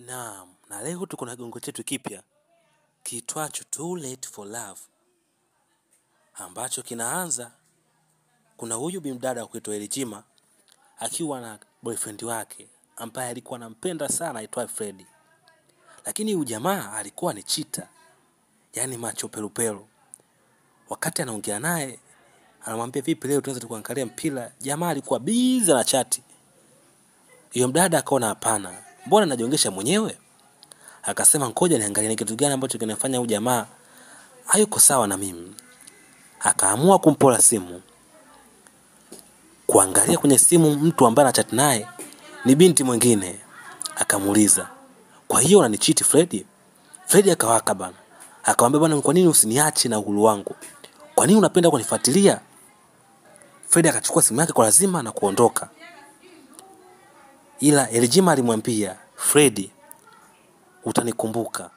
Naam, na leo tuko na gongo chetu kipya kiitwacho Too Late for Love, ambacho kinaanza kuna huyu bimdada kuitwa Elijima akiwa na boyfriend wake ambaye alikuwa anampenda sana aitwaye Freddy. Lakini huyu jamaa alikuwa ni cheater, yani macho pelupelo. Wakati anaongea naye anamwambia vipi leo tunaweza tukaangalia mpira, jamaa alikuwa busy na chati. Huyo mdada akaona hapana, mbona najiongesha mwenyewe? Akasema ngoja niangalie ni kitu gani ambacho kinafanya huyu jamaa hayuko sawa na mimi. Akaamua kumpola simu. Kuangalia kwenye simu mtu ambaye anachat naye ni binti mwingine. Akamuuliza, "Kwa hiyo unanicheat Freddy?" Freddy akawaka bana. Akamwambia, "Bwana, kwa nini usiniache na uhuru wangu? Kwa nini unapenda kunifuatilia?" Freddy akachukua simu yake kwa lazima na kuondoka. Ila Elijima alimwambia, "Freddy, utanikumbuka.